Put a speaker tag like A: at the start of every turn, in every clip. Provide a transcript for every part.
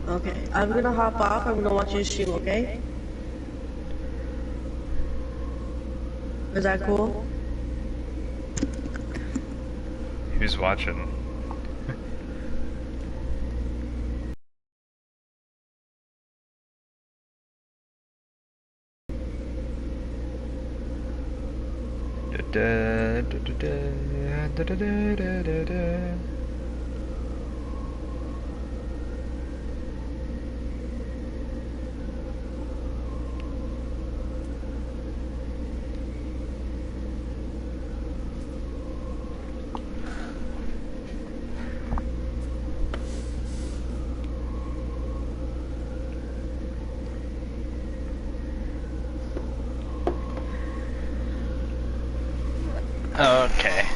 A: Okay, I'm gonna hop off. I'm gonna watch your stream, okay? Is that cool?
B: Who's watching? Okay.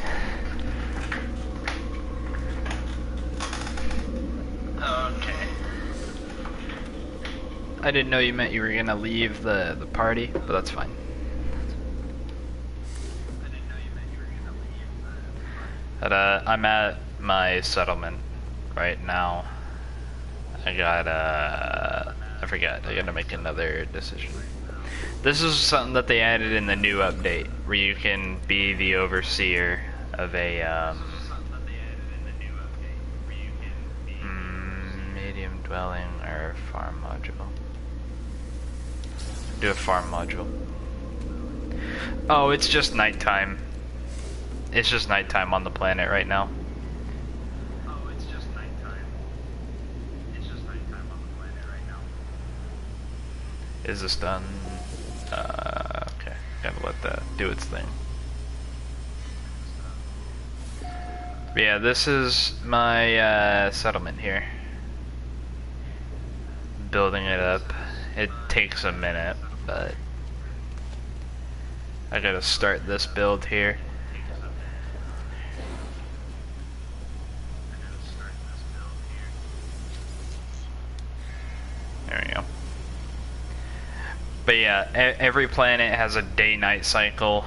B: Okay. I didn't know you meant you were gonna leave the party, but that's fine. But I'm at my settlement right now. I forgot, I gotta make another decision. This is something that they added in the new update, where you can be the overseer of a, medium dwelling or farm module. Do a farm module. Oh, it's just nighttime. It's just nighttime on the planet right now. Is this done? Okay. Gotta let that do its thing. But yeah, this is my settlement here. Building it up. It takes a minute, but I gotta start this build here. There we go. But yeah, every planet has a day-night cycle.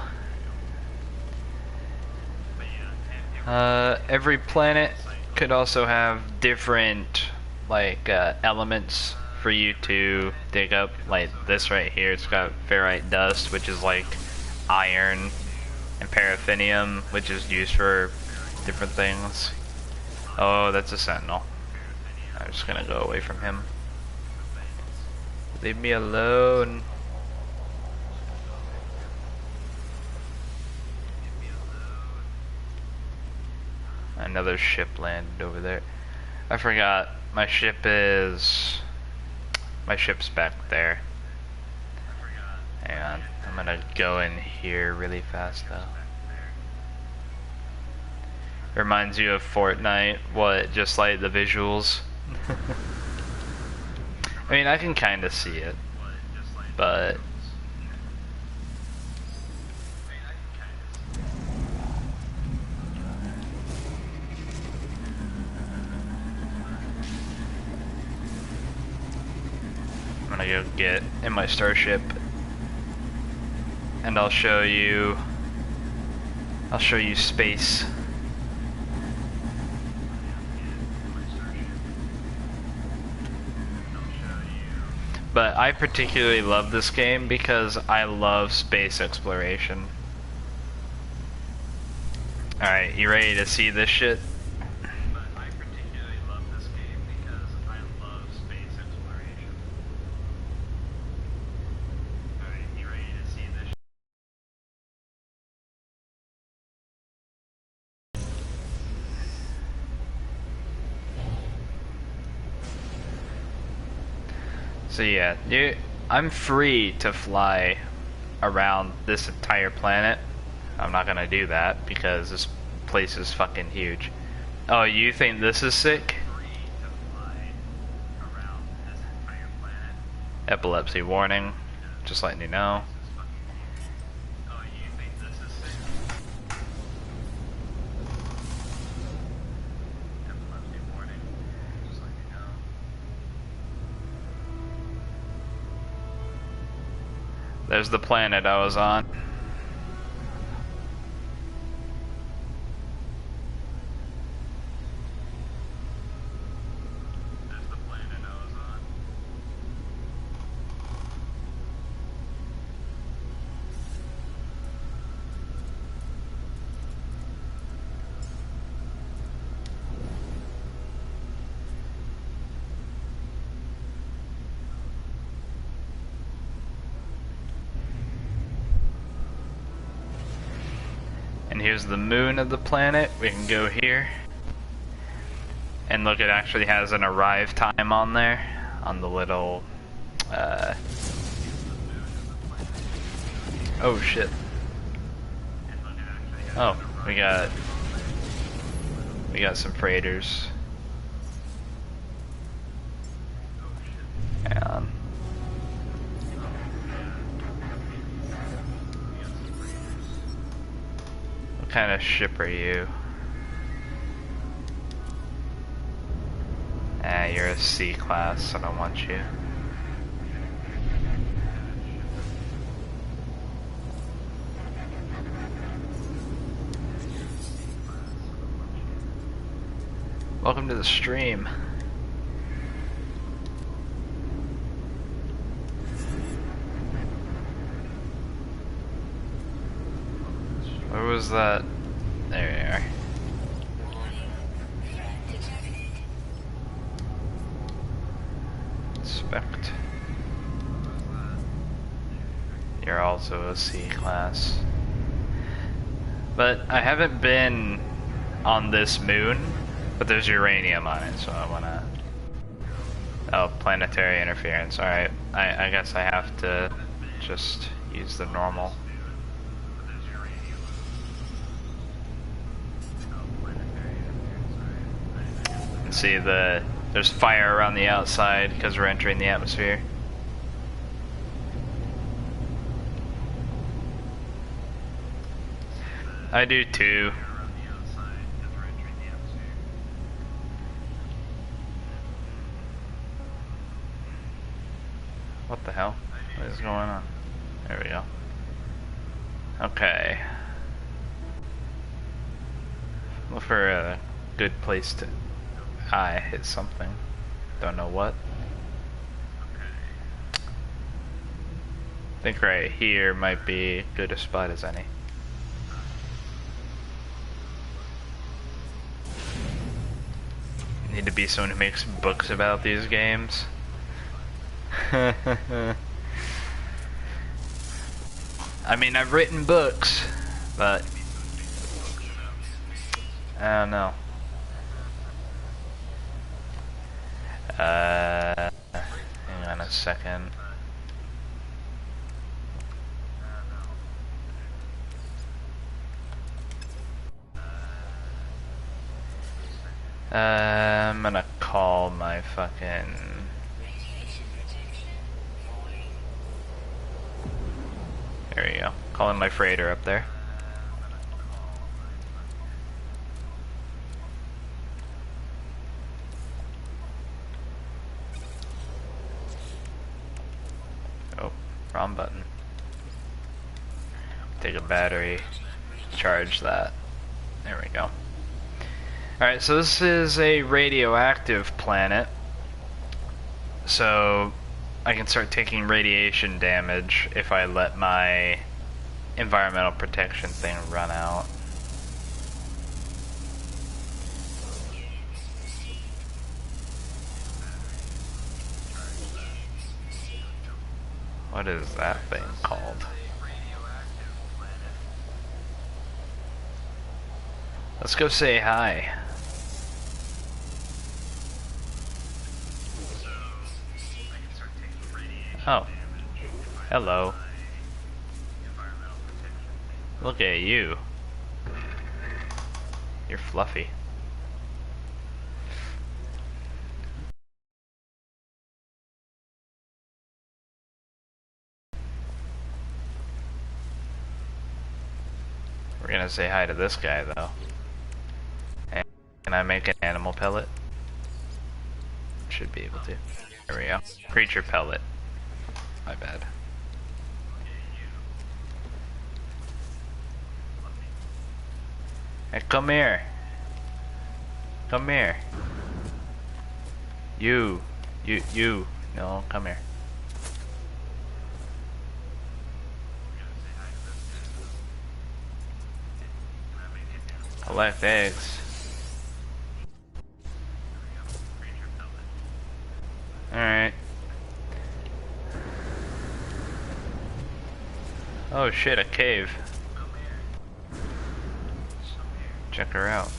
B: Every planet could also have different, like, elements for you to dig up. Like this right here, it's got ferrite dust, which is like iron, and paraffinium, which is used for different things. Oh, that's a sentinel. I'm just gonna go away from him. Leave me alone. Another ship landed over there. I forgot. My ship's back there. Hang on. I'm gonna go in here really fast though. Reminds you of Fortnite. What? Just like the visuals? I mean, I can kind of see it, but I'm gonna go get in my starship, and I'll show you space. But I particularly love this game because I love space exploration. Alright, you ready to see this shit? So yeah, I'm free to fly around this entire planet. I'm not gonna do that because this place is fucking huge. Oh, you think this is sick? Epilepsy warning, just letting you know. There's the planet I was on. here's the moon of the planet. We can go here. And look, it actually has an arrive time on there. On the little, oh shit. Oh, we got some freighters. And what kind of ship are you? Ah, you're a C class, I don't want you. Welcome to the stream. Where was that? There you are. Inspect. You're also a C class. But I haven't been on this moon, but there's uranium on it, so I wanna... Oh, planetary interference, alright. I guess I have to just use the normal. See, there's fire around the outside because we're entering the atmosphere. I do too. What the hell? What is going on? There we go. Okay. Look for a good place to... I hit something. Don't know what. I think right here might be as good a spot as any. Need to be someone who makes books about these games. I mean, I've written books, but I don't know. Hang on a second. I'm gonna call my fucking... There you go. Calling my freighter up there. Oh, wrong button. Take a battery, charge that. There we go. Alright, so this is a radioactive planet. So I can start taking radiation damage if I let my environmental protection thing run out. What is that thing called? Let's go say hi. Oh. Hello. Look at you. You're fluffy. We're gonna say hi to this guy though. And can I make an animal pellet? Should be able to. There we go. Creature pellet. My bad. Hey, come here. Come here. You. No, come here. Collect eggs. Alright. Oh shit, a cave. knock her out.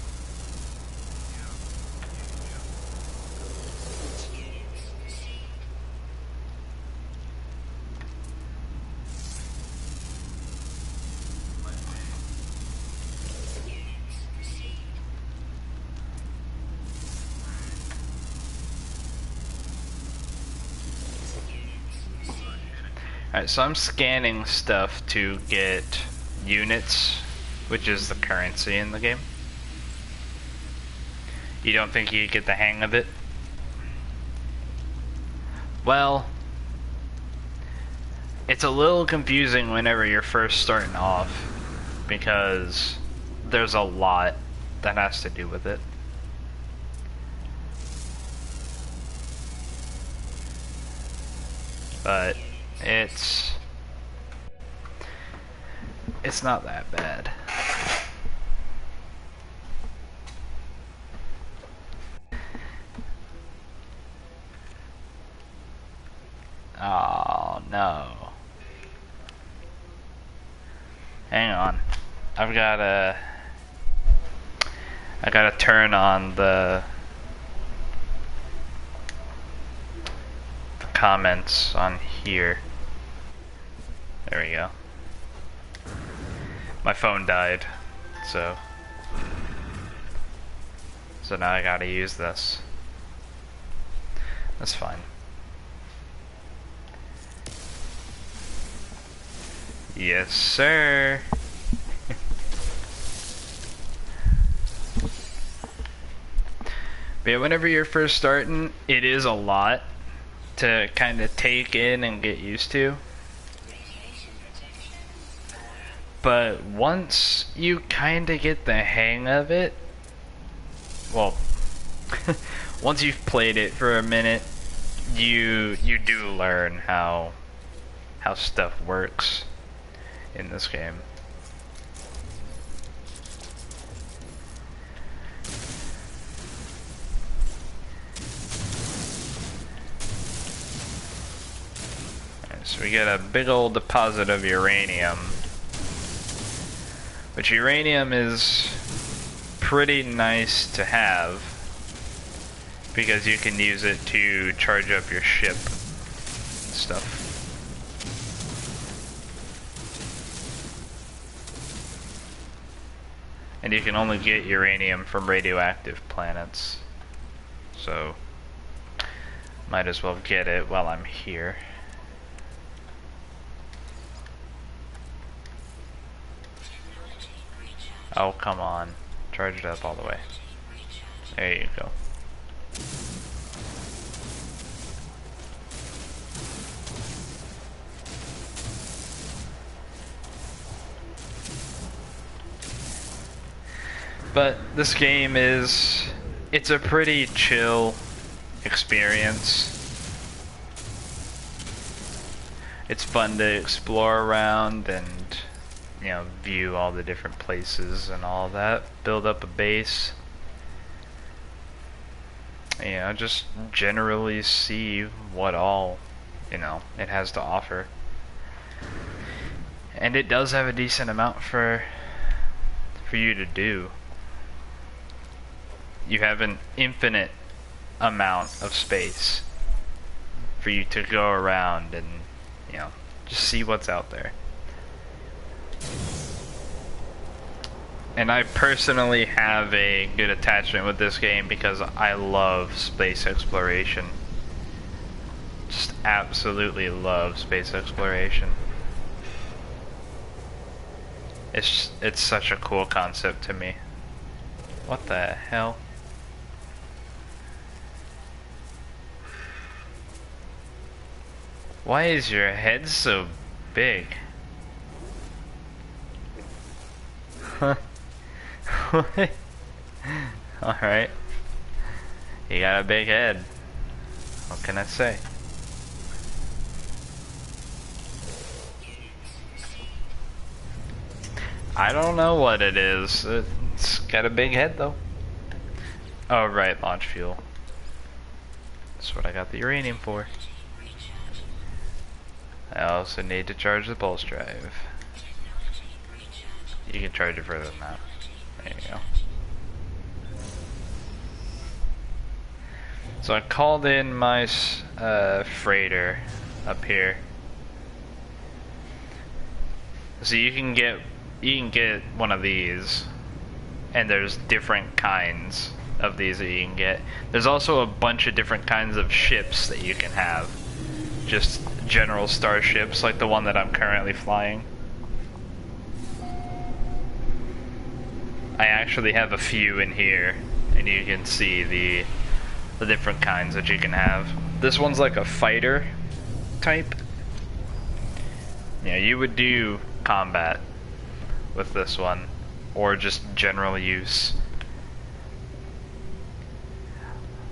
B: Alright, so I'm scanning stuff to get units, which is the currency in the game. You don't think you get the hang of it? Well, it's a little confusing whenever you're first starting off, because there's a lot that has to do with it. But it's not that bad. Oh no. Hang on. I gotta turn on the comments on here. There we go. My phone died, so now I gotta use this. That's fine. Yes, sir. But yeah, whenever you're first starting, it is a lot to kind of take in and get used to. But once you kind of get the hang of it, well, once you've played it for a minute, you do learn how stuff works in this game. So we get a big old deposit of uranium, which uranium is pretty nice to have because you can use it to charge up your ship and stuff. And you can only get uranium from radioactive planets, so might as well get it while I'm here. Oh, come on. Charge it up all the way. There you go. But this game it's a pretty chill experience. It's fun to explore around and, you know, view all the different places and all that, build up a base. You know, just generally see what all, you know, it has to offer. And it does have a decent amount for you to do. You have an infinite amount of space for you to go around and, you know, just see what's out there. And I personally have a good attachment with this game because I love space exploration. Just absolutely love space exploration. It's such a cool concept to me. What the hell? Why is your head so big? Huh? What? Alright. You got a big head. What can I say? I don't know what it is. It's got a big head though. Oh right, launch fuel. That's what I got the uranium for. I also need to charge the pulse drive. You can charge it further than that. There you go. So I called in my freighter up here. So you can get one of these, and there's different kinds of these that you can get. There's also a bunch of different kinds of ships that you can have. Just general starships like the one that I'm currently flying. I actually have a few in here, and you can see the different kinds that you can have. This one's like a fighter type. Yeah, you would do combat with this one, or just general use.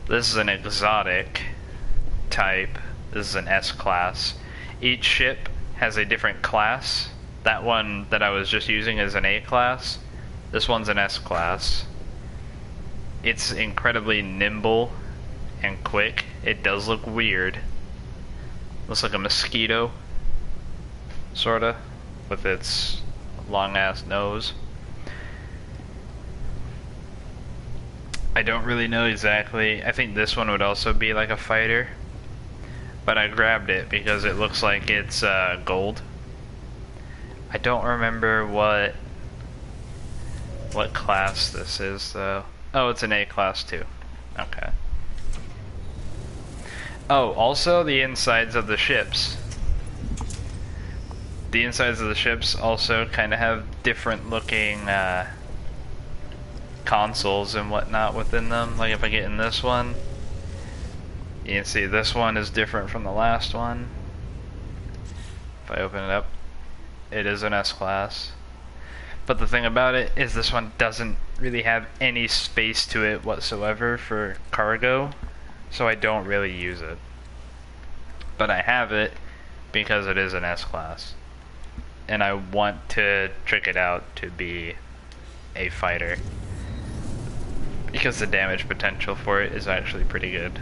B: This is an exotic type. This is an S-class. Each ship has a different class. That one that I was just using is an A-class. This one's an S-class. It's incredibly nimble and quick. It does look weird. Looks like a mosquito, sorta, with its long-ass nose. I don't really know exactly. I think this one would also be like a fighter, but I grabbed it because it looks like it's gold. I don't remember what class this is though. Oh, it's an A class too. Okay. Oh, also the insides of the ships. The insides of the ships also kind of have different looking consoles and whatnot within them. Like if I get in this one, you can see this one is different from the last one. If I open it up, it is an S-class. But the thing about it is this one doesn't really have any space to it whatsoever for cargo, so I don't really use it. But I have it because it is an S-class, and I want to trick it out to be a fighter, because the damage potential for it is actually pretty good.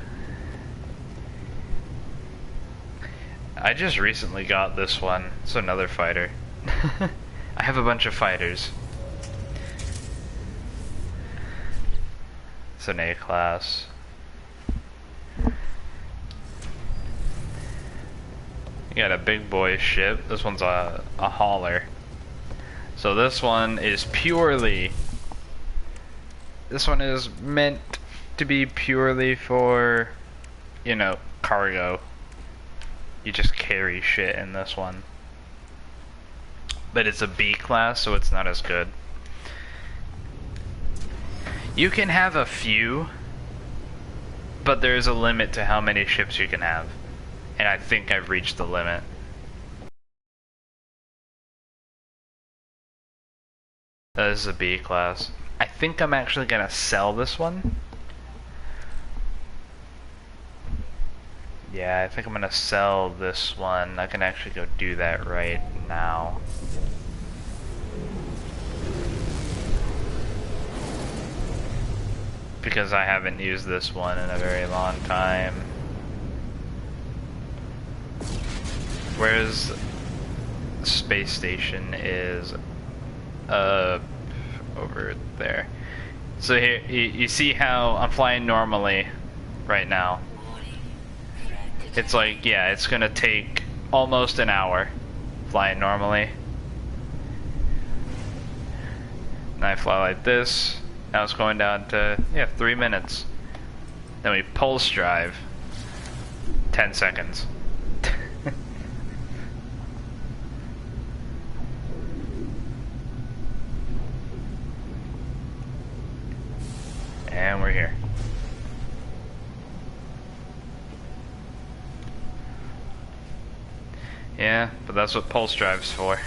B: I just recently got this one. It's another fighter. I have a bunch of fighters. It's an A-class. You got a big boy ship. This one's a hauler. So this one is purely... This one is meant to be purely for, you know, cargo. You just carry shit in this one. But it's a B class, so it's not as good. You can have a few, but there's a limit to how many ships you can have. And I think I've reached the limit. This is a B class. I think I'm actually gonna sell this one. Yeah, I think I'm gonna sell this one. I can actually go do that right now. Because I haven't used this one in a very long time. Whereas the space station is over there. So here, you see how I'm flying normally right now. It's like, yeah, it's gonna take almost an hour flying normally. And I fly like this. Now it's going down to, yeah, 3 minutes. Then we pulse drive. 10 seconds. And we're here. Yeah, but that's what pulse drive's for.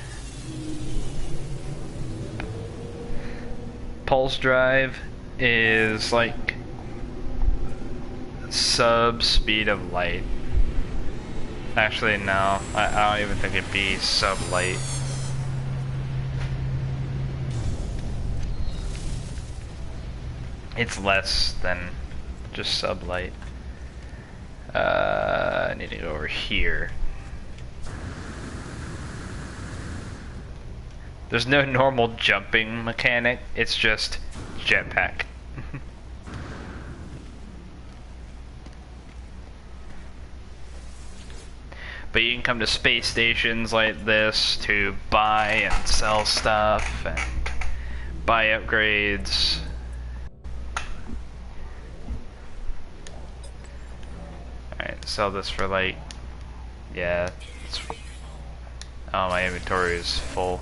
B: Pulse drive is like sub speed of light. Actually, no, I don't even think it'd be sub light. It's less than just sub light. I need to go over here. There's no normal jumping mechanic, it's just jetpack. But you can come to space stations like this to buy and sell stuff and buy upgrades. Alright, sell this for like, yeah. Oh, my inventory is full.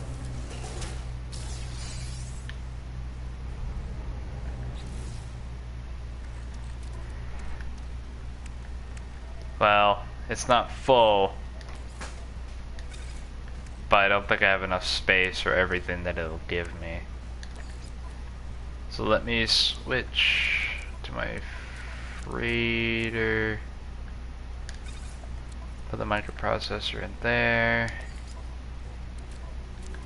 B: Well, it's not full, but I don't think I have enough space for everything that it'll give me. So let me switch to my freighter. Put the microprocessor in there.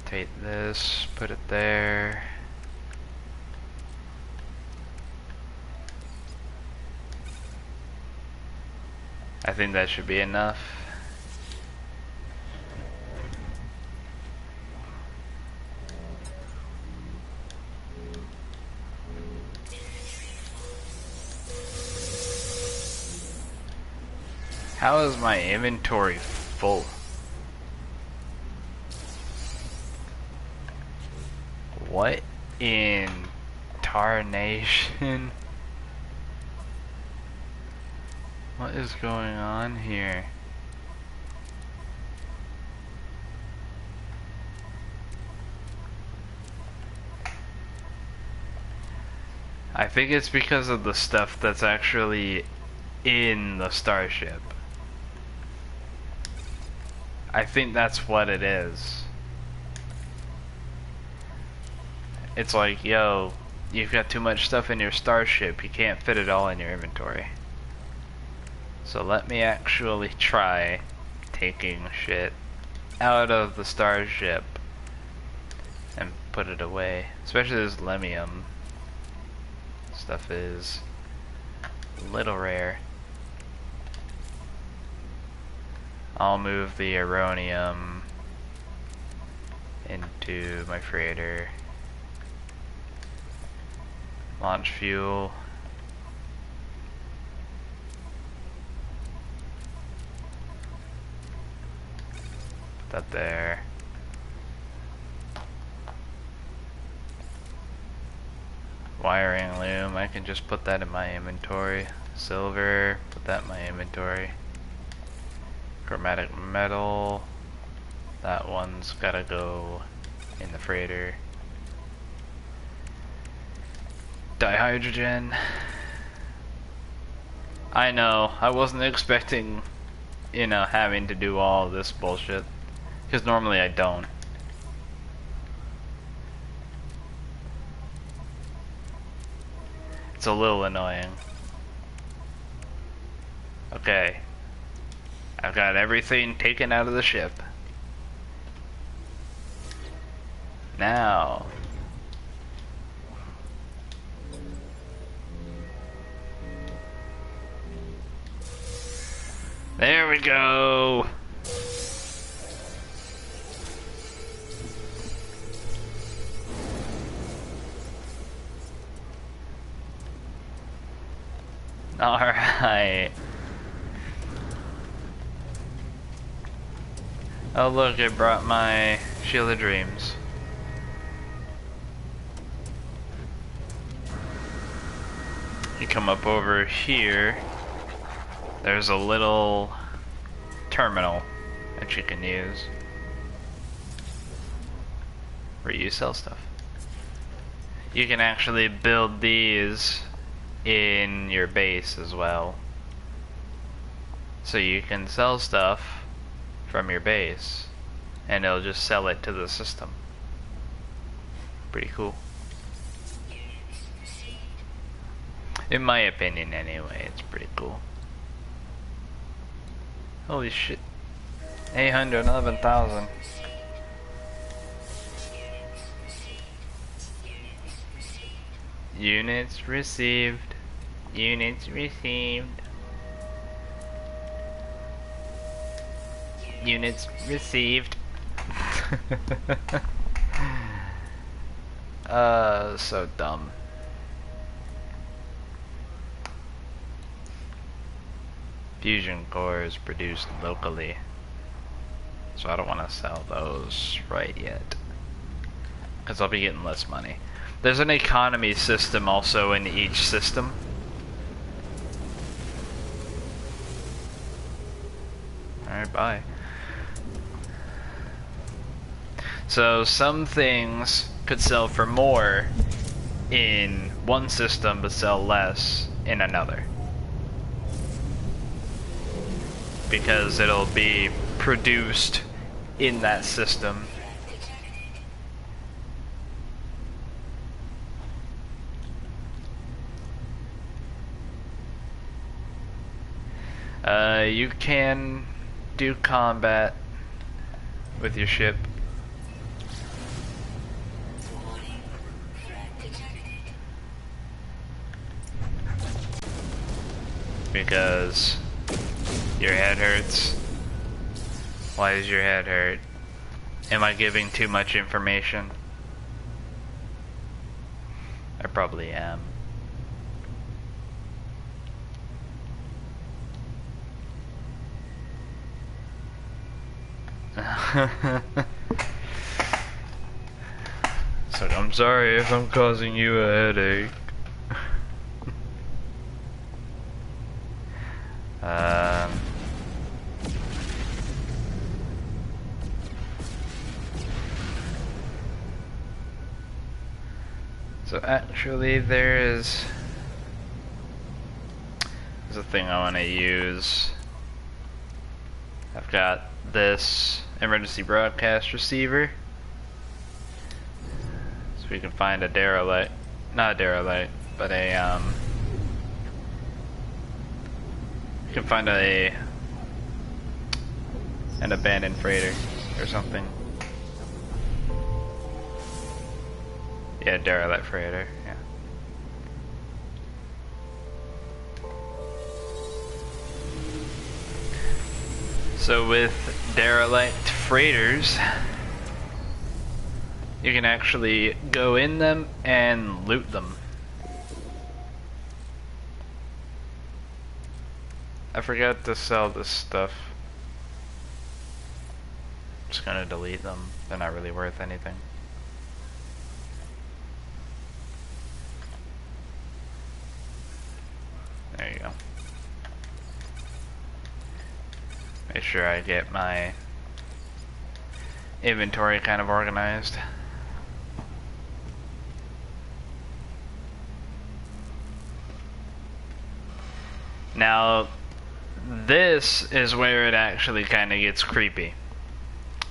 B: Take this, put it there. I think that should be enough. How is my inventory full? What in tarnation? What is going on here? I think it's because of the stuff that's actually in the starship. I think that's what it is. It's like, yo, you've got too much stuff in your starship, you can't fit it all in your inventory. So let me actually try taking shit out of the starship and put it away. Especially this lemium stuff is a little rare. I'll move the uranium into my freighter. Launch fuel. Put that there. Wiring loom, I can just put that in my inventory. Silver, put that in my inventory. Chromatic metal, that one's gotta go in the freighter. Dihydrogen. I know, I wasn't expecting, you know, having to do all this bullshit, because normally I don't. It's a little annoying. Okay. I've got everything taken out of the ship. Now. There we go. All right. Oh look, it brought my Shield of Dreams. You come up over here, there's a little terminal that you can use where you sell stuff. You can actually build these in your base as well. So you can sell stuff from your base and it'll just sell it to the system. Pretty cool. In my opinion anyway, it's pretty cool. Holy shit. 811,000. Units received. Units received. Units received. So dumb. Fusion core is produced locally. So I don't want to sell those right yet, because I'll be getting less money. There's an economy system also in each system. Alright, bye. So some things could sell for more in one system but sell less in another, because it'll be produced in that system. You can do combat with your ship. Because your head hurts. Why does your head hurt? Am I giving too much information? I probably am. So I'm sorry if I'm causing you a headache. So actually there's a thing I want to use. I've got this emergency broadcast receiver, so we can find a derelict, not a derelict, but a we can find an abandoned freighter or something. Yeah, derelict freighter, yeah. So with derelict freighters, you can actually go in them and loot them. I forgot to sell this stuff. I'm just gonna delete them. They're not really worth anything. There you go. Make sure I get my inventory kind of organized. Now, this is where it actually kind of gets creepy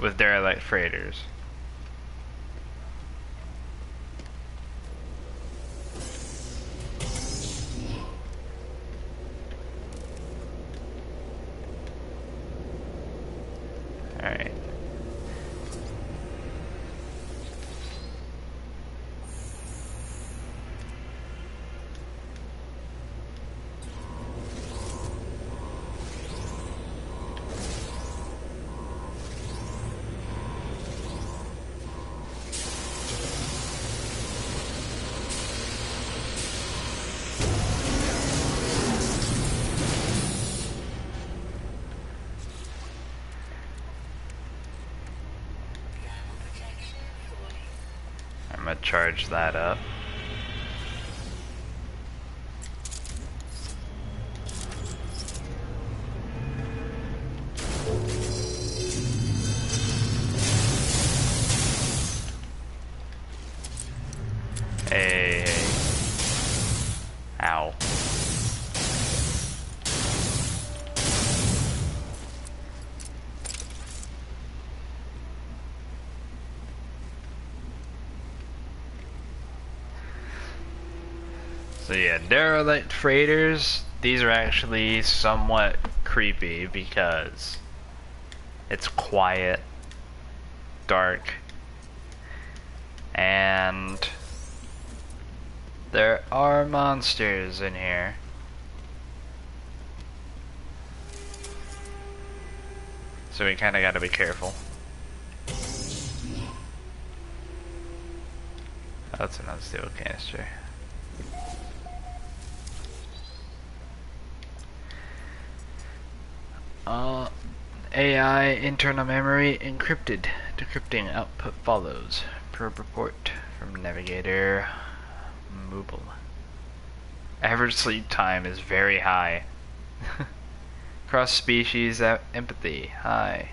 B: with derelict freighters. Alright. I'm gonna charge that up. Hey. Ow. So yeah, derelict freighters, these are actually somewhat creepy because it's quiet, dark, and there are monsters in here. So we kinda gotta be careful. Oh, that's another steel canister. AI internal memory encrypted. Decrypting output follows. Per report from navigator Mooble. Average sleep time is very high. Cross-species empathy high.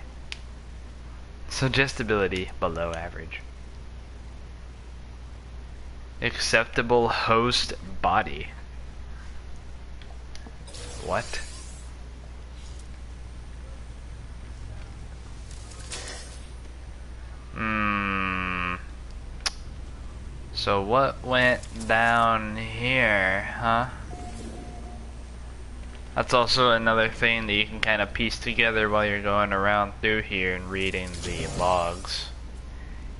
B: Suggestibility below average. Acceptable host body. What? So what went down here, huh? That's also another thing that you can kind of piece together while you're going around through here and reading the logs.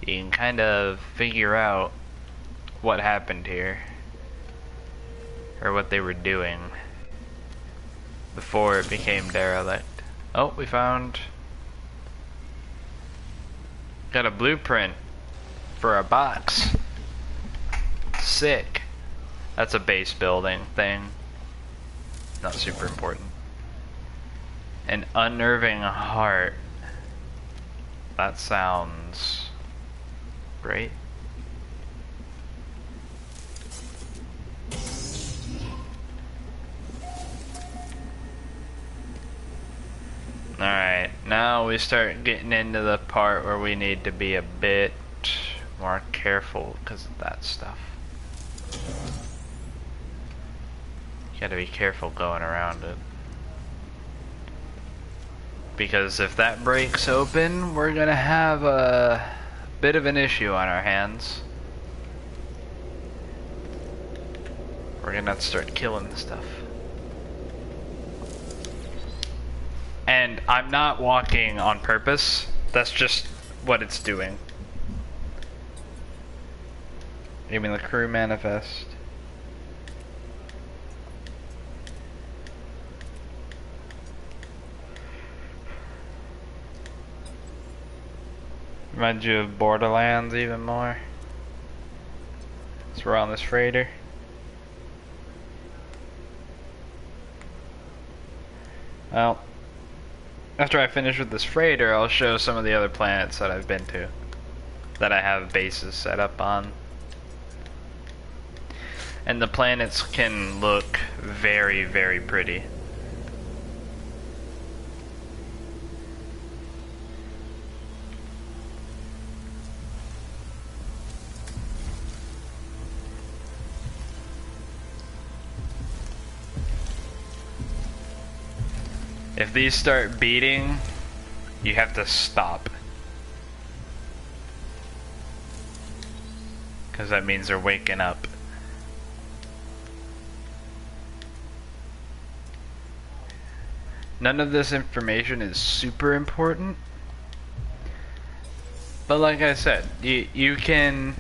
B: You can kind of figure out what happened here, or what they were doing before it became derelict. Oh, we found... got a blueprint for a box. Sick. That's a base building thing. Not super important. An unnerving heart. That sounds great. Alright, now we start getting into the part where we need to be a bit more careful because of that stuff. You gotta be careful going around it. Because if that breaks open, we're gonna have a bit of an issue on our hands. We're gonna have to start killing stuff. And I'm not walking on purpose. That's just what it's doing. You mean the crew manifest? Reminds you of Borderlands even more. So we're on this freighter. Well, after I finish with this freighter, I'll show some of the other planets that I've been to, that I have bases set up on. And the planets can look very, very pretty. If these start beating, you have to stop. Because that means they're waking up. None of this information is super important. But like I said, you can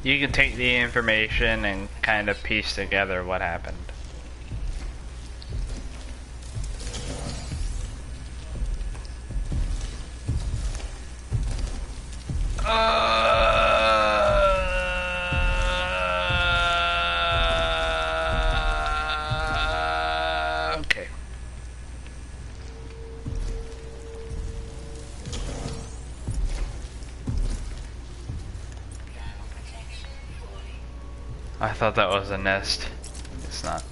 B: take the information and kind of piece together what happened. Okay. I thought that was a nest. It's not.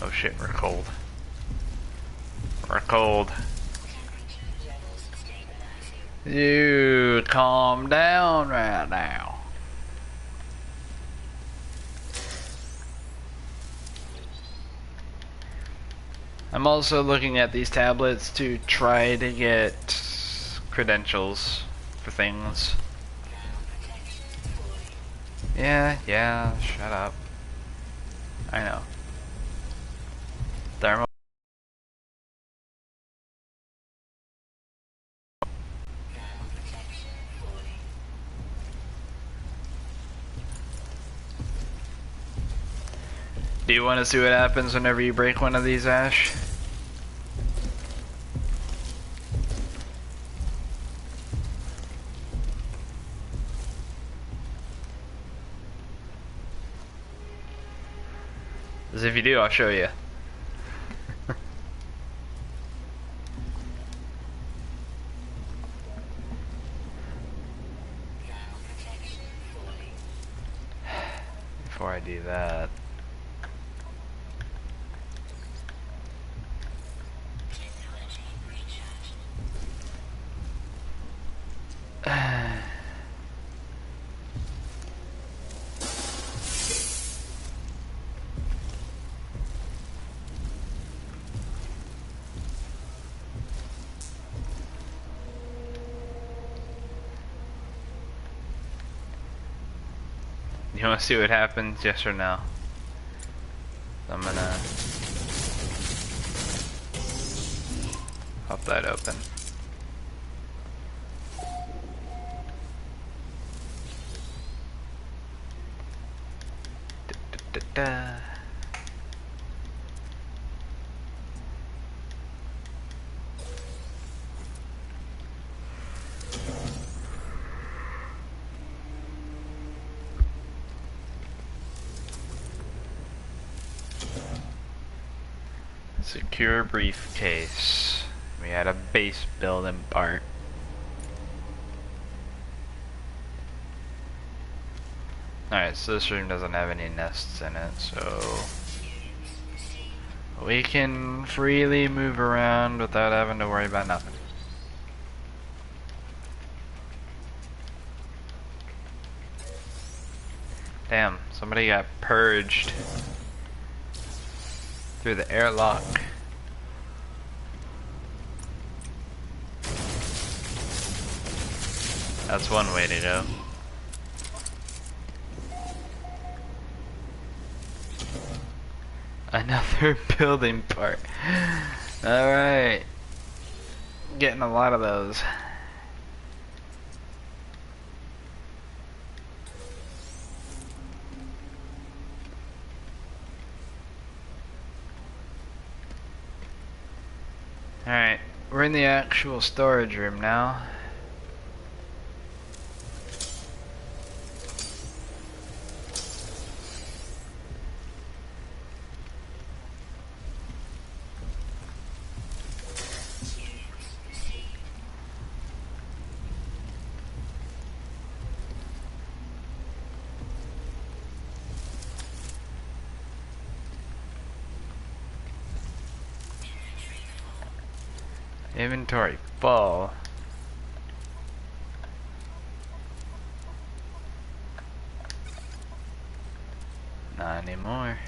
B: Oh shit, we're cold. We're cold. You calm down right now. I'm also looking at these tablets to try to get credentials for things. Yeah, shut up. I know. Thermal. Do you want to see what happens whenever you break one of these, Ash? Because if you do, I'll show you. Before I do that. You want to see what happens, yes or no? I'm gonna pop that open. Da, da, da. Secure briefcase. We had a base building part. Alright, so this room doesn't have any nests in it, so we can freely move around without having to worry about nothing. Damn, somebody got purged through the airlock. That's one way to go. Another building part. Alright. Getting a lot of those. Alright, we're in the actual storage room now. Inventory full. Not anymore.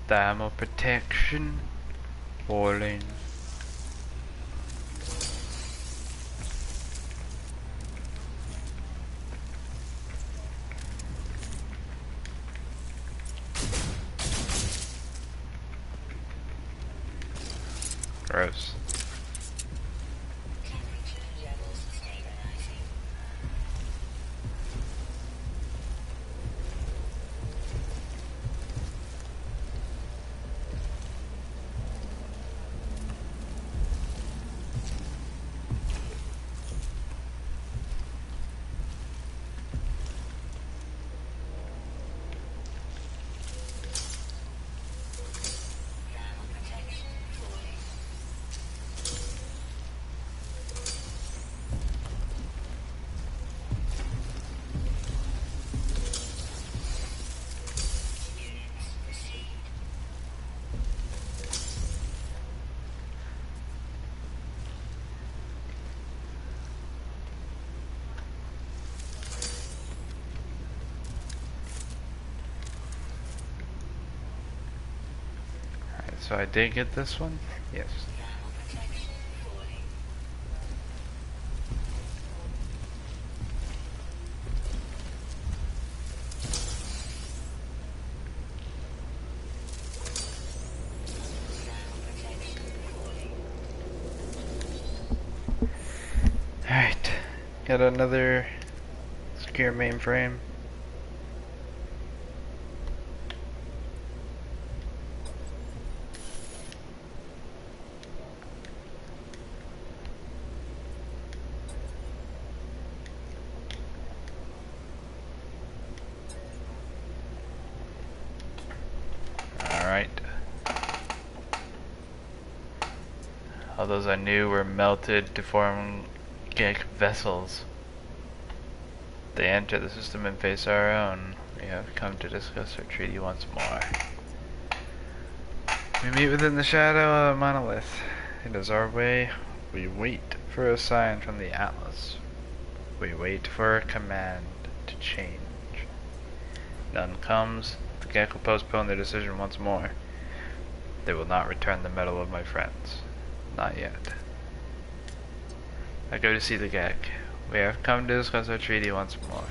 B: Thermal protection falling. Gross. So I did get this one? Yes. Alright. Got another secure mainframe. Alright. All those I knew were melted to form Gek vessels. They enter the system and face our own. We have come to discuss our treaty once more. We meet within the shadow of a monolith. It is our way. We wait for a sign from the Atlas. We wait for a command to change. None comes. The Gek will postpone their decision once more. They will not return the medal of my friends. Not yet. I go to see the Gek. We have come to discuss our treaty once more.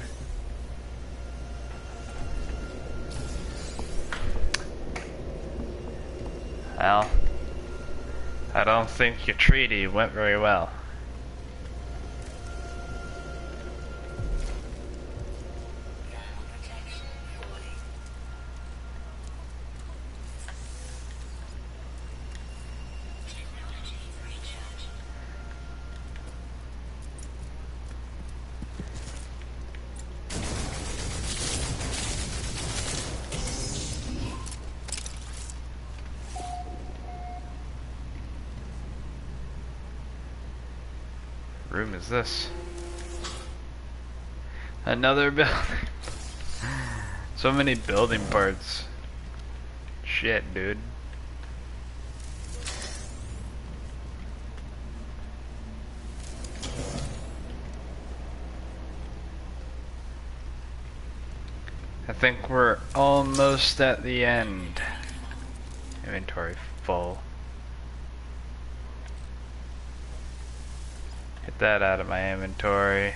B: Well, I don't think your treaty went very well. Room is this? Another building. So many building parts. Shit, dude. I think we're almost at the end. Inventory full. Get that out of my inventory.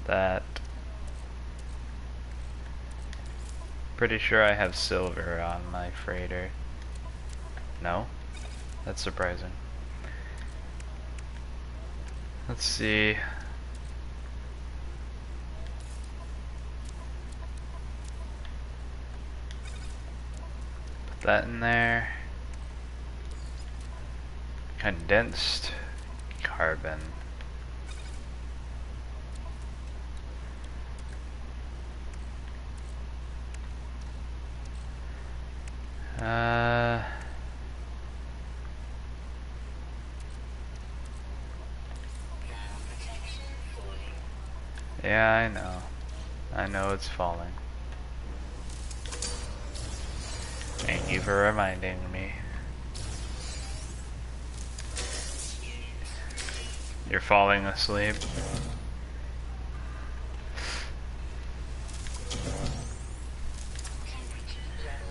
B: That. Pretty sure I have silver on my freighter. No? That's surprising. Let's see. Put that in there. Condensed carbon. Yeah, I know. I know it's falling. Thank you for reminding me. You're falling asleep.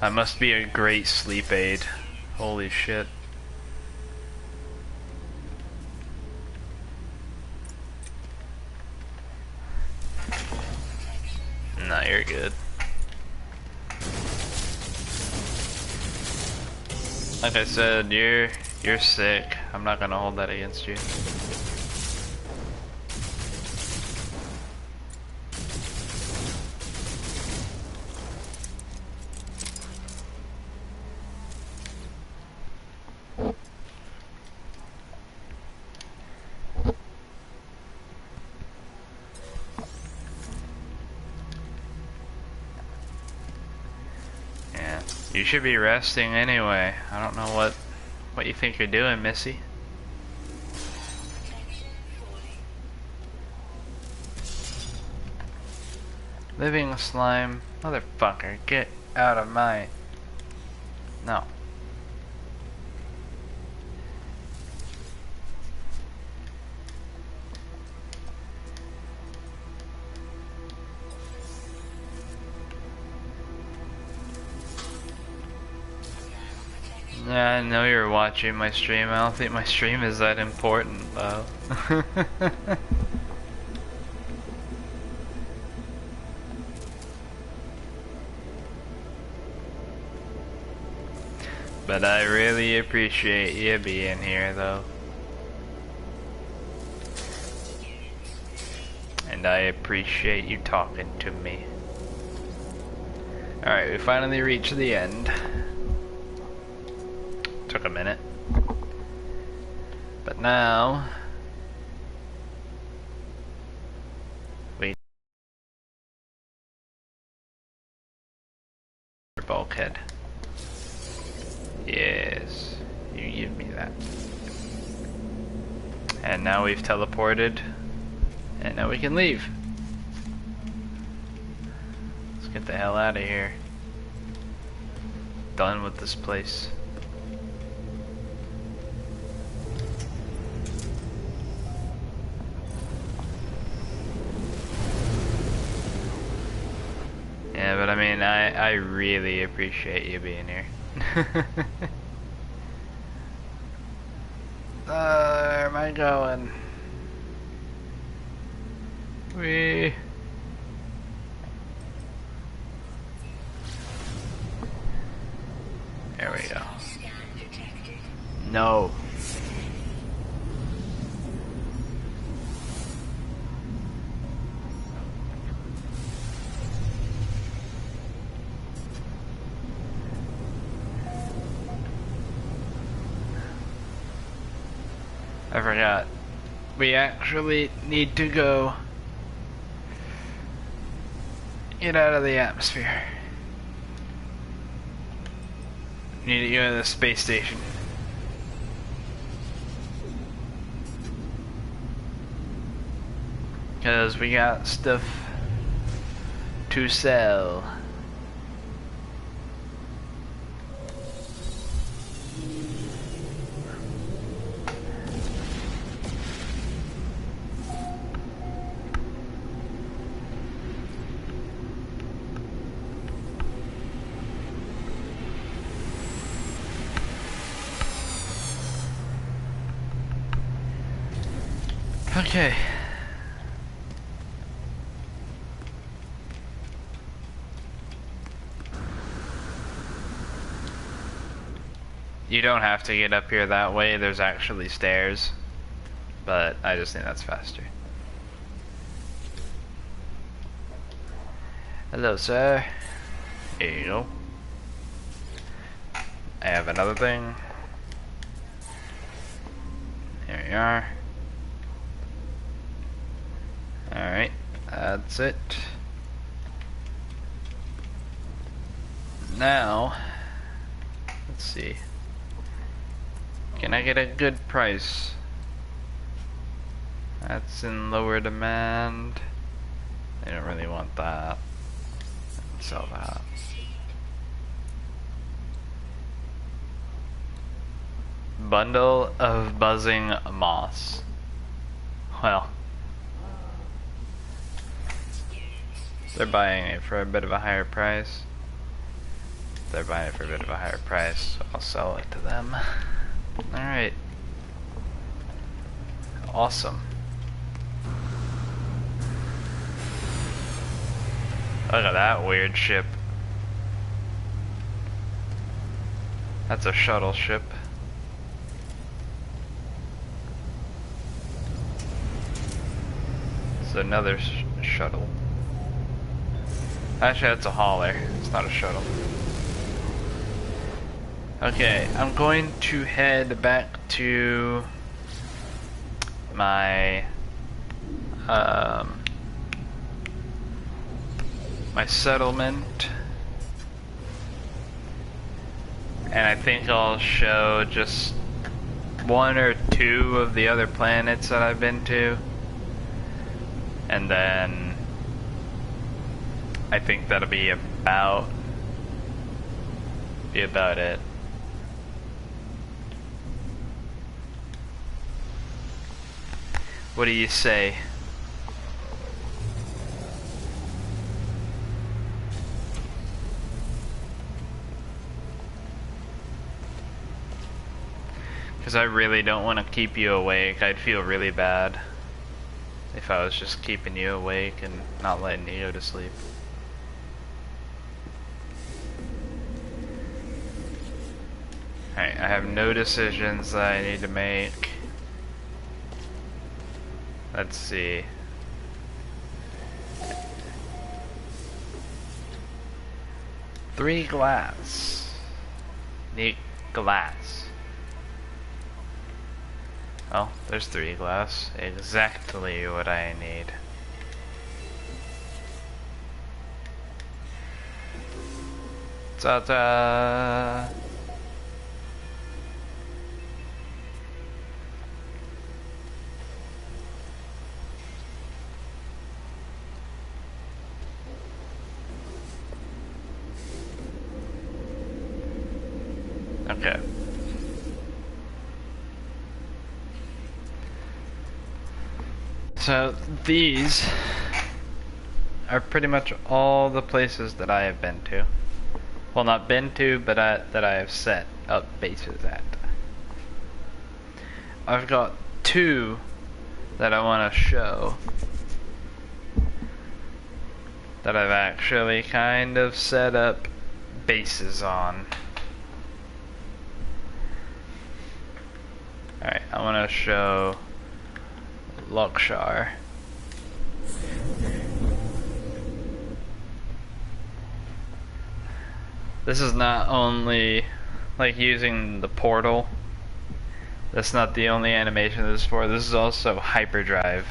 B: I must be a great sleep aid. Holy shit. No, you're good. Like I said, you're sick. I'm not gonna hold that against you. You should be resting anyway. I don't know what you think you're doing, Missy. Living slime. Motherfucker, get out of my... No. I know you're watching my stream. I don't think my stream is that important, though. But I really appreciate you being here, though. And I appreciate you talking to me. Alright, we finally reached the end. Took a minute. But now... wait. Bulkhead. Yes. You give me that. And now we've teleported. And now we can leave. Let's get the hell out of here. Done with this place. Yeah, but I mean, I really appreciate you being here. Where am I going? There we go. No. I forgot. We actually need to go get out of the atmosphere. Need to go to the space station. Because we got stuff to sell. Okay. You don't have to get up here that way, there's actually stairs. But I just think that's faster. Hello, sir. Here you go. I have another thing. Here we are. Alright, that's it. Now, let's see. Can I get a good price? That's in lower demand. They don't really want that. Sell that. Bundle of buzzing moss. Well, they're buying it for a bit of a higher price. They're buying it for a bit of a higher price, so I'll sell it to them. Alright. Awesome. Look at that weird ship. That's a shuttle ship. It's another shuttle. Actually, that's a hauler. It's not a shuttle. Okay, I'm going to head back to my my settlement, and I think I'll show just one or two of the other planets that I've been to, and then I think that'll be about it. What do you say? Because I really don't want to keep you awake. I'd feel really bad if I was just keeping you awake and not letting you go to sleep. Alright, I have no decisions that I need to make. Let's see. Three glass. Need glass. Oh, there's 3 glass. Exactly what I need. Ta-da! Okay. So these are pretty much all the places that I have been to. Well, not been to, but that I have set up bases at. I've got 2 that I want to show that I've actually kind of set up bases on. Alright, I want to show Lokshar. This is not only like using the portal. That's not the only animation this is for. This is also hyperdrive.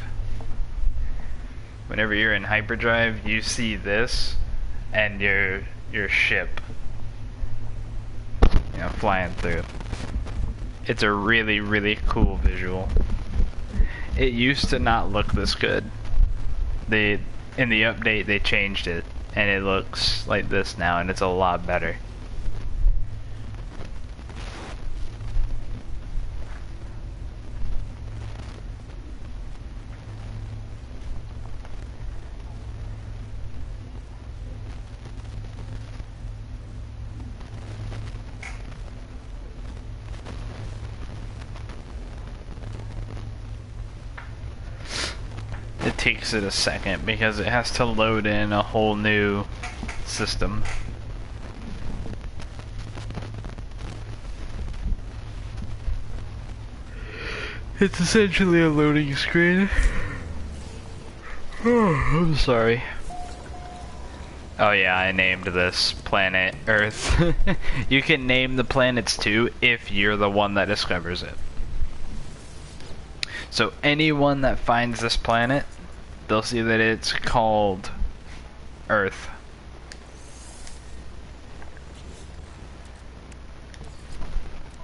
B: Whenever you're in hyperdrive, you see this and your ship, you know, flying through. It's a really, really cool visual. It used to not look this good. In the update they changed it and it looks like this now, and it's a lot better. It takes it a second because it has to load in a whole new system. It's essentially a loading screen. Oh, I'm sorry. Oh yeah, I named this planet Earth. You can name the planets too if you're the one that discovers it. So anyone that finds this planet, they'll see that it's called Earth.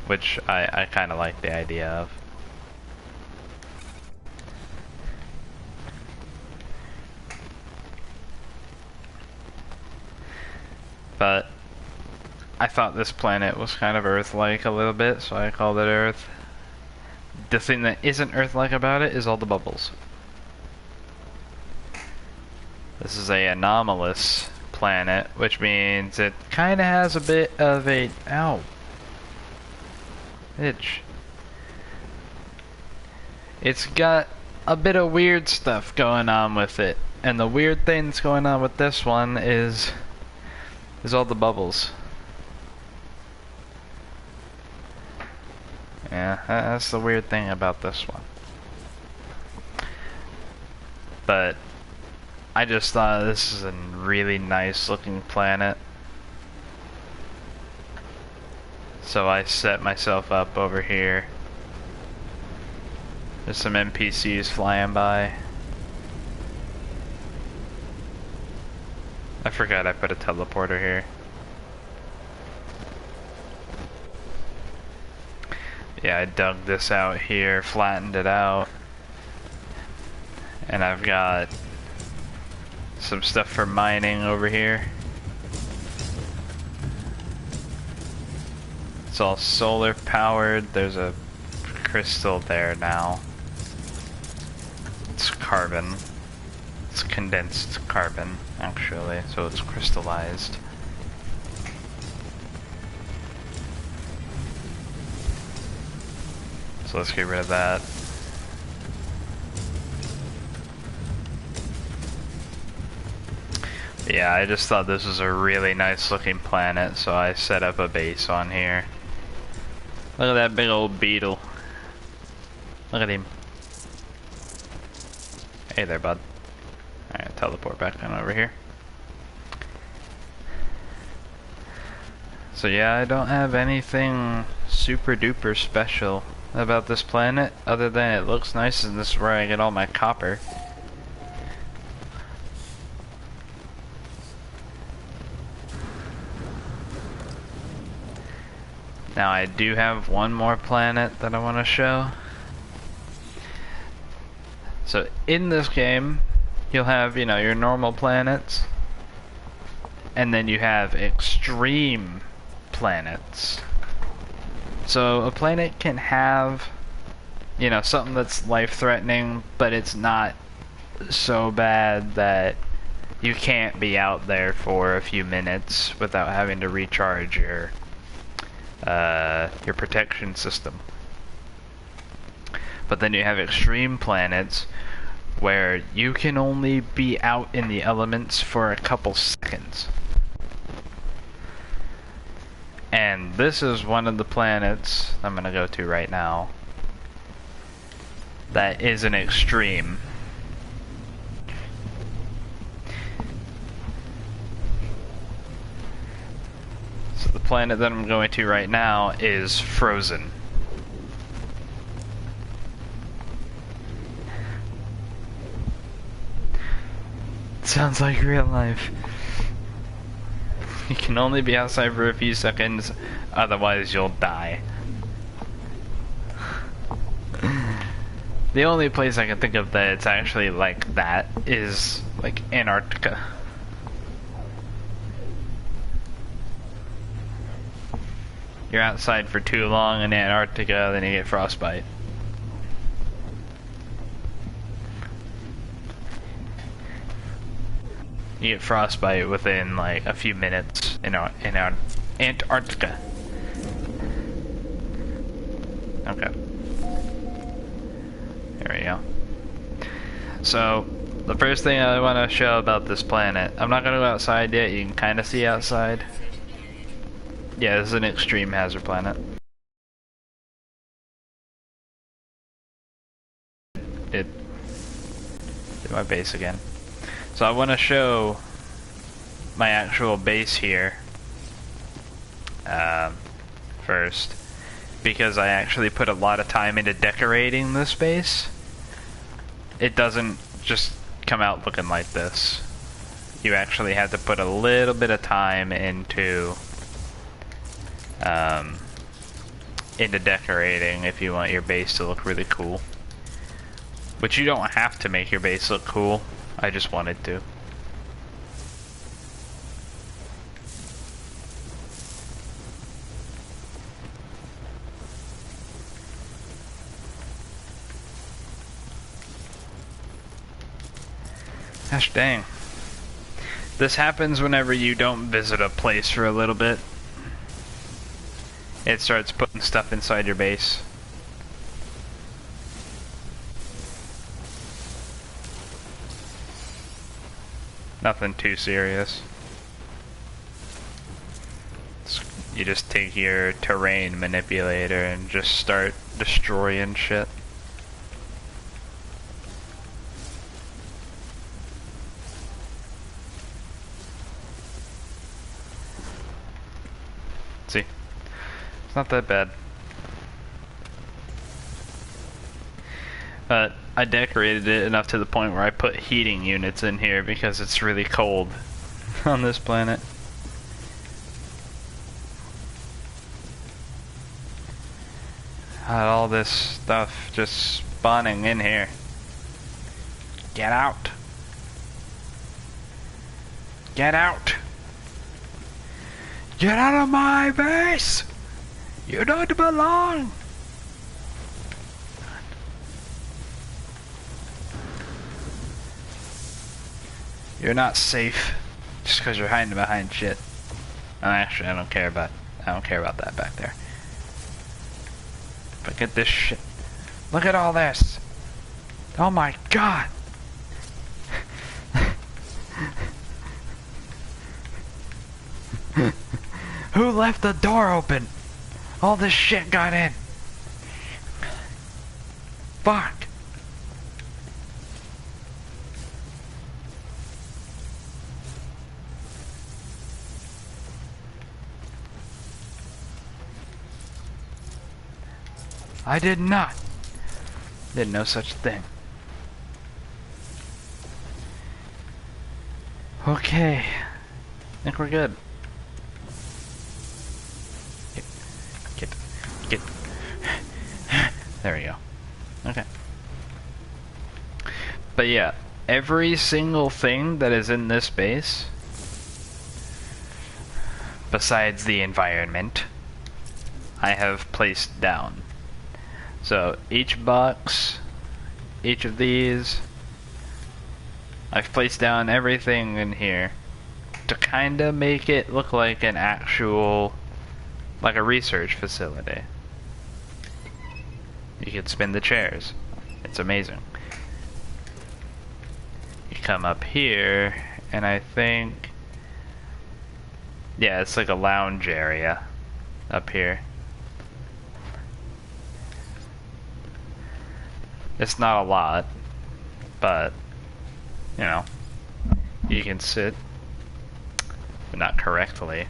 B: Which I kind of like the idea of. But I thought this planet was kind of Earth-like a little bit, so I called it Earth. The thing that isn't Earth-like about it is all the bubbles. This is a anomalous planet, which means it kind of has a bit of a... Ow. Itch. It's got a bit of weird stuff going on with it. And the weird thing that's going on with this one is all the bubbles. Yeah, that's the weird thing about this one. But I just thought this is a really nice looking planet. So I set myself up over here. There's some NPCs flying by. I forgot I put a teleporter here. Yeah, I dug this out here, flattened it out. And I've got some stuff for mining over here. It's all solar powered. There's a crystal there now. It's carbon. It's condensed carbon, actually, so it's crystallized. So let's get rid of that. Yeah, I just thought this was a really nice looking planet, so I set up a base on here. Look at that big old beetle. Look at him. Hey there, bud. Alright, teleport back on over here. So yeah, I don't have anything super duper special about this planet, other than it looks nice and this is where I get all my copper. Now I do have one more planet that I want to show. So in this game, you'll have, you know, your normal planets, and then you have extreme planets. So a planet can have, you know, something that's life-threatening, but it's not so bad that you can't be out there for a few minutes without having to recharge your protection system. But then you have extreme planets where you can only be out in the elements for a couple seconds. And this is one of the planets I'm gonna go to right now that is an extreme. So the planet that I'm going to right now is Frozen. Sounds like real life. You can only be outside for a few seconds, otherwise you'll die. The only place I can think of that it's actually like that is like Antarctica. You're outside for too long in Antarctica, then you get frostbite. You get frostbite within like a few minutes in Antarctica. Okay. There we go. So, the first thing I want to show about this planet, I'm not going to go outside yet, you can kind of see outside. Yeah, this is an extreme hazard planet. Did my base again. So I want to show my actual base here first, because I actually put a lot of time into decorating this base. It doesn't just come out looking like this. You actually have to put a little bit of time into decorating if you want your base to look really cool. But you don't have to make your base look cool. I just wanted to. Gosh dang. This happens whenever you don't visit a place for a little bit. It starts putting stuff inside your base. Nothing too serious. You just take your terrain manipulator and just start destroying shit. See? It's not that bad. But I decorated it enough to the point where I put heating units in here because it's really cold on this planet. Had all this stuff just spawning in here. Get out. Get out. Get out of my base. You don't belong. You're not safe just because you're hiding behind shit. Actually, I don't care about that back there. But get this shit. Look at all this. Oh my god. Who left the door open? All this shit got in. Fuck. I did not. Did no such thing. Okay. I think we're good. Get. There we go. Okay. But yeah, every single thing that is in this base, besides the environment, I have placed down. So each box, each of these, I've placed down everything in here to kind of make it look like an actual, like a research facility. You can spin the chairs. It's amazing. You come up here, and I think, yeah, it's like a lounge area up here. It's not a lot, but, you know, you can sit, but not correctly.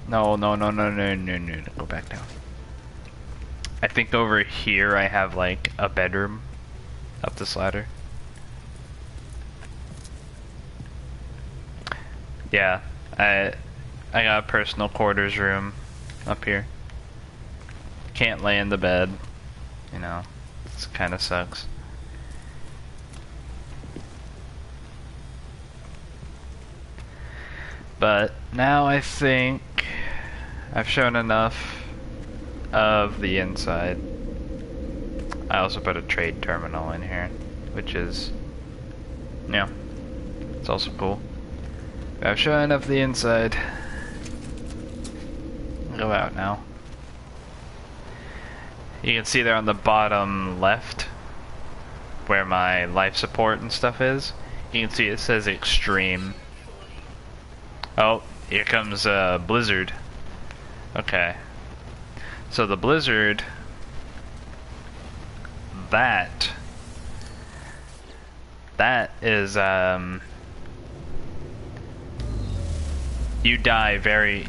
B: No, go back down. I think over here I have like a bedroom up this ladder. Yeah, I got a personal quarters room up here. Can't lay in the bed, you know, it kind of sucks. But now I think I've shown enough of the inside. I also put a trade terminal in here, which is, yeah, it's also cool. I've shown enough of the inside. Go out now. You can see there on the bottom left where my life support and stuff is. You can see it says extreme. Oh, here comes a blizzard. Okay. So the blizzard, that is you die very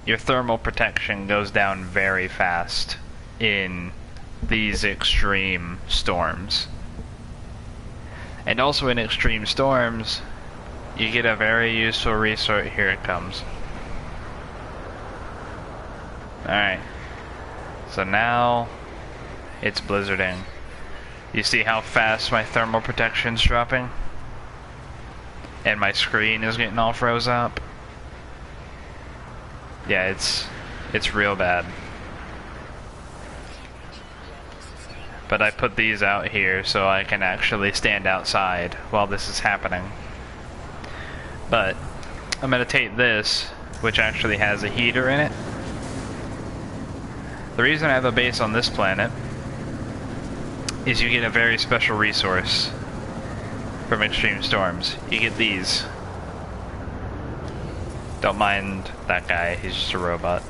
B: your thermal protection goes down very fast in these extreme storms. And also in extreme storms, you get a very useful resource. Here it comes. Alright. So now it's blizzarding. You see how fast my thermal protection's dropping? And my screen is getting all froze up? Yeah, it's real bad. But I put these out here so I can actually stand outside while this is happening. But I'm gonna take this, which actually has a heater in it. The reason I have a base on this planet is you get a very special resource from extreme storms. You get these. Don't mind that guy, he's just a robot.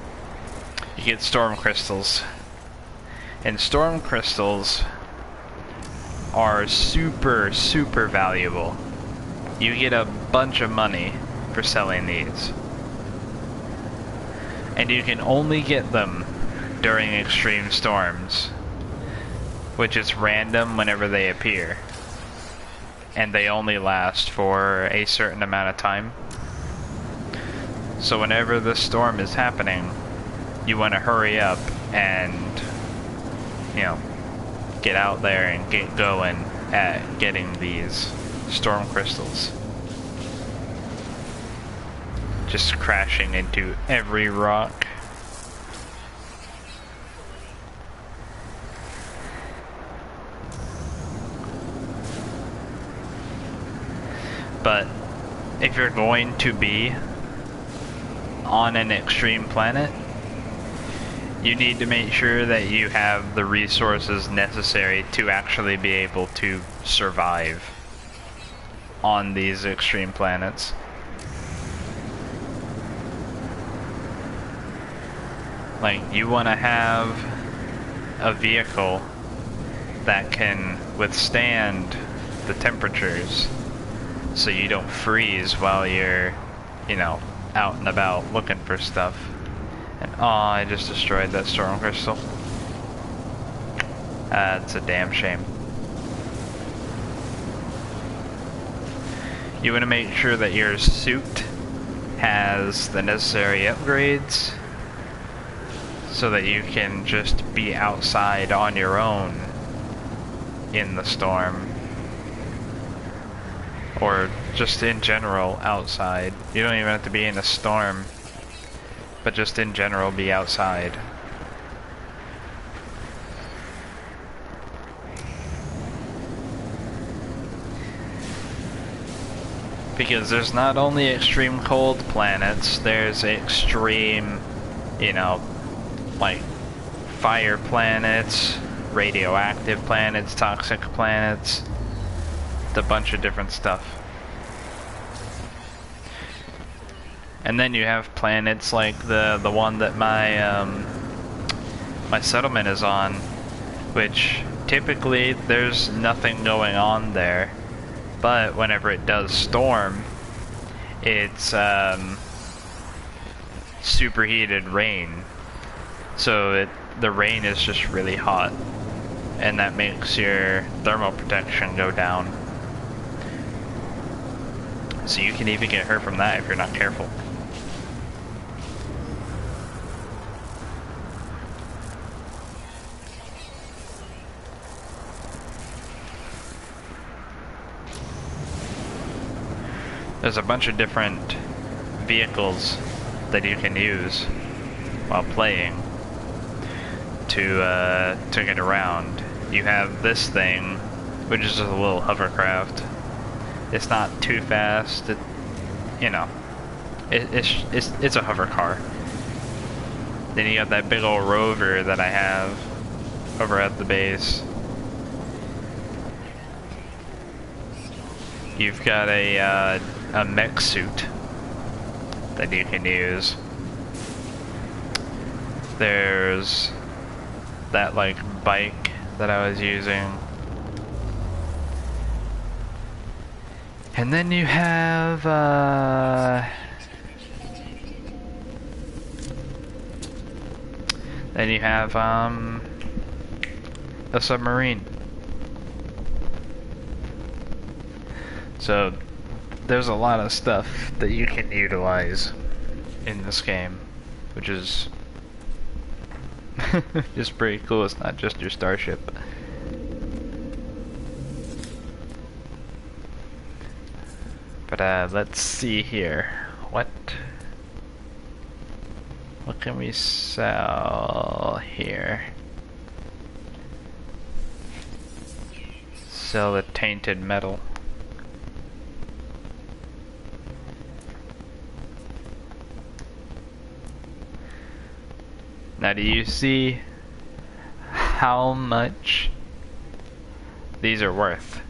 B: You get storm crystals. And storm crystals are super, super valuable. You get a bunch of money for selling these. And you can only get them during extreme storms, which is random whenever they appear. And they only last for a certain amount of time. So whenever the storm is happening, you want to hurry up and, you know, get out there and get going at getting these storm crystals. Just crashing into every rock. But if you're going to be on an extreme planet, you need to make sure that you have the resources necessary to actually be able to survive on these extreme planets. Like, you want to have a vehicle that can withstand the temperatures so you don't freeze while you're, you know, out and about looking for stuff. And oh, I just destroyed that storm crystal. It's a damn shame. You want to make sure that your suit has the necessary upgrades so that you can just be outside on your own in the storm. Or just in general outside. You don't even have to be in a storm, but just in general be outside. Because there's not only extreme cold planets, there's extreme, you know, like fire planets, radioactive planets, toxic planets, a bunch of different stuff. And then you have planets like the one that my my settlement is on, which typically there's nothing going on there, but whenever it does storm, it's superheated rain. So the rain is just really hot, and that makes your thermal protection go down. So you can even get hurt from that if you're not careful. There's a bunch of different vehicles that you can use while playing to get around. You have this thing, which is just a little hovercraft. It's not too fast. You know, it's a hover car. Then you got that big old rover that I have over at the base. You've got a mech suit that you can use. There's that like bike that I was using. And then you have, a submarine. So, there's a lot of stuff that you can utilize in this game, which is just pretty cool. It's not just your starship. But let's see here. What can we sell here? Sell the tainted metal. Now do you see how much these are worth?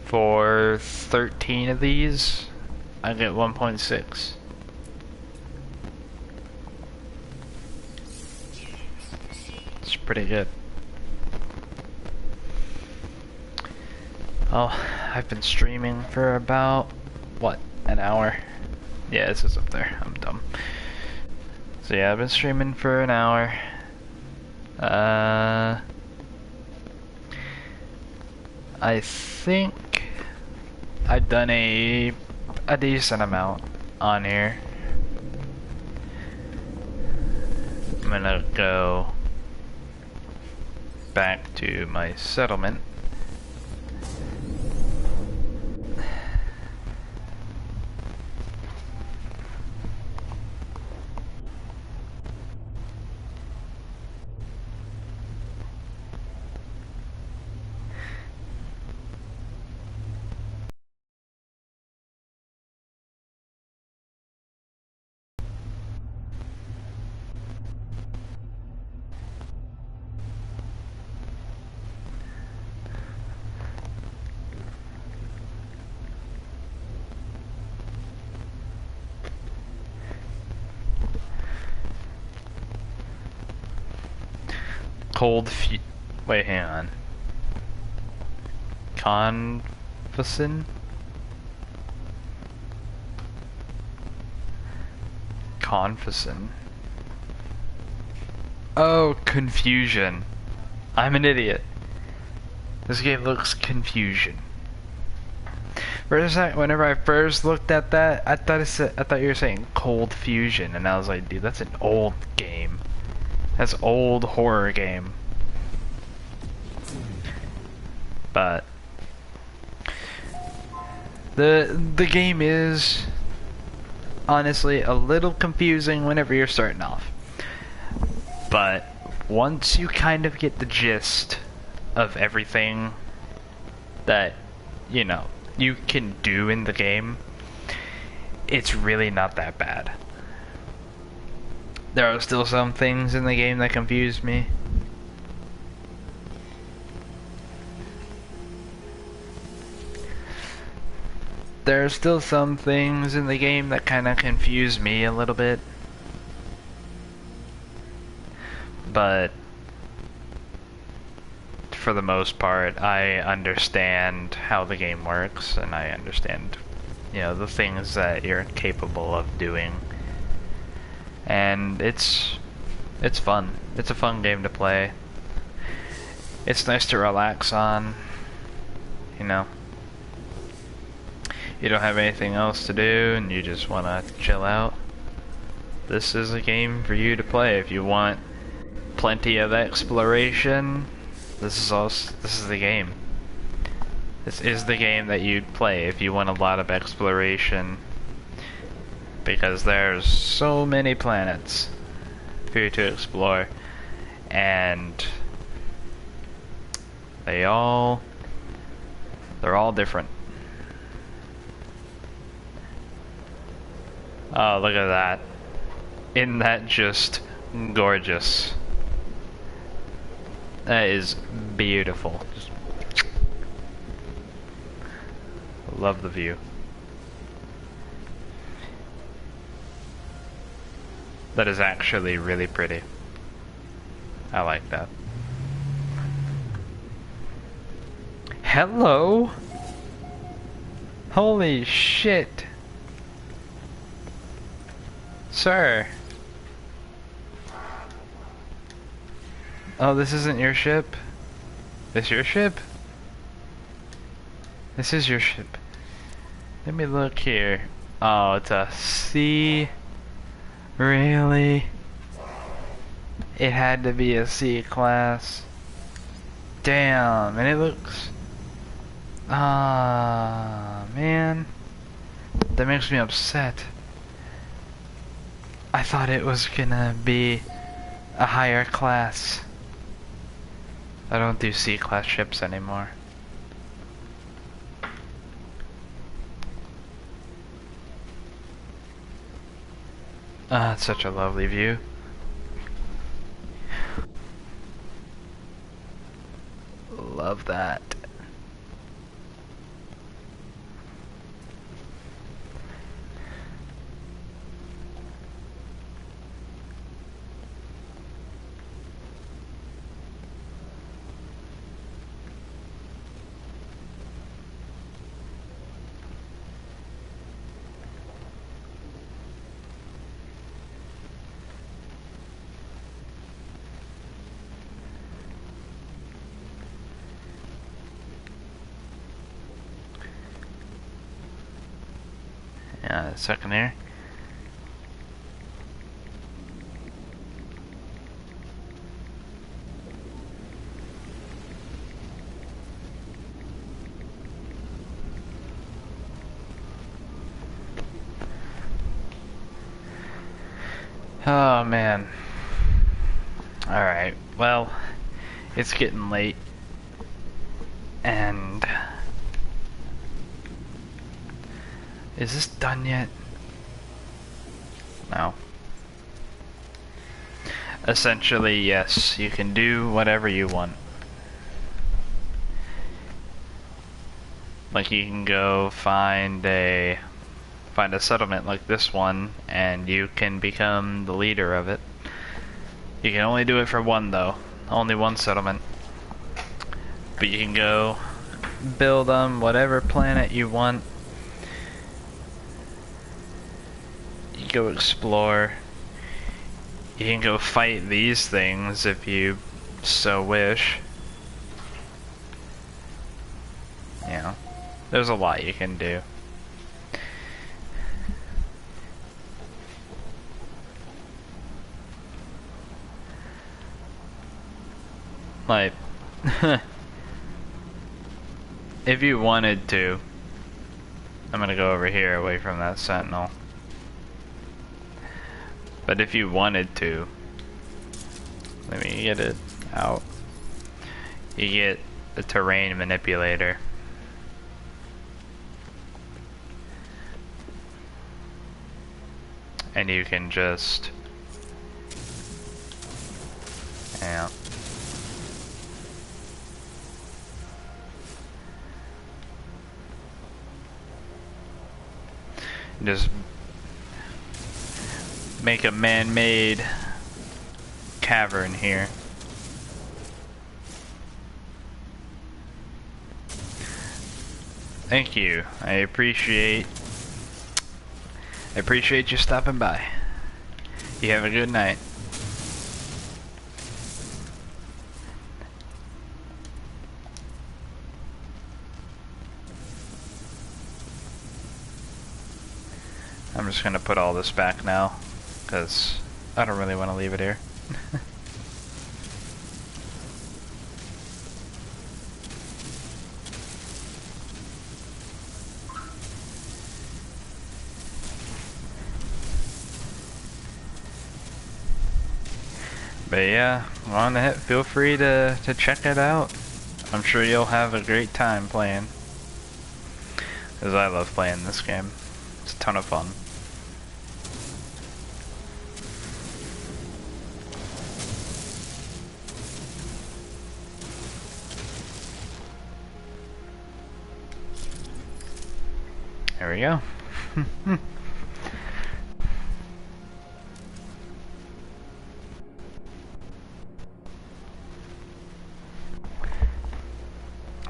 B: For 13 of these, I get 1.6. It's pretty good. Oh, I've been streaming for about, what, an hour? Yeah, this is up there. I'm dumb. So yeah, I've been streaming for an hour. I think I've done a decent amount on here. I'm gonna go back to my settlement. Wait, hang on. Confusion? Confusion. Oh, confusion. I'm an idiot. This game looks confusion. For a second, whenever I first looked at that, I thought you were saying Cold Fusion, and I was like, dude, that's an old game. That's old horror game. But the game is honestly a little confusing whenever you're starting off. But once you kind of get the gist of everything that, you know, you can do in the game, it's really not that bad. There are still some things in the game that confuse me. There are still some things in the game that kind of confuse me a little bit. But for the most part, I understand how the game works, and I understand, you know, the things that you're capable of doing. And it's fun. It's a fun game to play. It's nice to relax on, you know. You don't have anything else to do and you just want to chill out. This is a game for you to play. If you want plenty of exploration, this is the game. This is the game that you'd play if you want a lot of exploration, because there's so many planets for you to explore, and they're all different. Oh, look at that. Isn't that just gorgeous? That is beautiful. Just love the view. That is actually really pretty. I like that. Hello? Holy shit. Sir. Oh, this isn't your ship? This your ship? This is your ship. Let me look here. Oh, it's a C. Really? It had to be a C class. Damn, and it looks... Ah, man. That makes me upset. I thought it was gonna be a higher class. I don't do C class ships anymore. Ah, it's such a lovely view. Love that. Second here. Oh man. Alright, well, it's getting late. And is this done yet? No. Essentially, yes, you can do whatever you want. Like you can go find a settlement like this one, and you can become the leader of it. You can only do it for one though. only one settlement. But you can go build on whatever planet you want. You go explore. You can go fight these things if you so wish. You know, there's a lot you can do. Like, if you wanted to, I'm gonna go over here away from that sentinel. But if you wanted to, let me get it out. You get the terrain manipulator. And you can just, yeah. Just make a man-made cavern here. Thank you. I appreciate you stopping by. You have a good night. I'm just gonna put all this back now, because I don't really want to leave it here. But yeah, on it, feel free to check it out. I'm sure you'll have a great time playing, because I love playing this game. It's a ton of fun. There we go.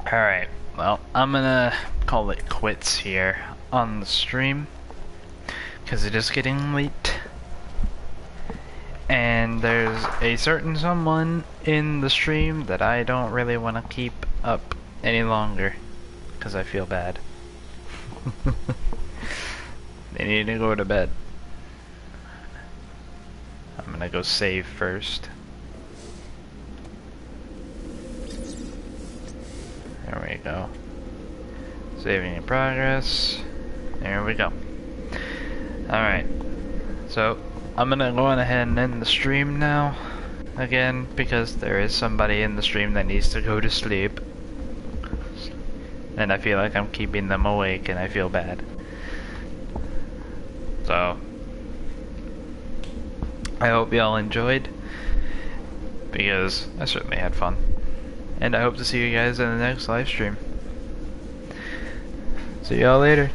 B: Alright, well, I'm gonna call it quits here on the stream, because it is getting late. And there's a certain someone in the stream that I don't really want to keep up any longer, because I feel bad. They need to go to bed. I'm gonna go save first. There we go. Saving in progress. There we go. Alright. So, I'm gonna go on ahead and end the stream now. Again, because there is somebody in the stream that needs to go to sleep. And I feel like I'm keeping them awake and I feel bad. So, I hope y'all enjoyed, because I certainly had fun. And I hope to see you guys in the next live stream. See y'all later.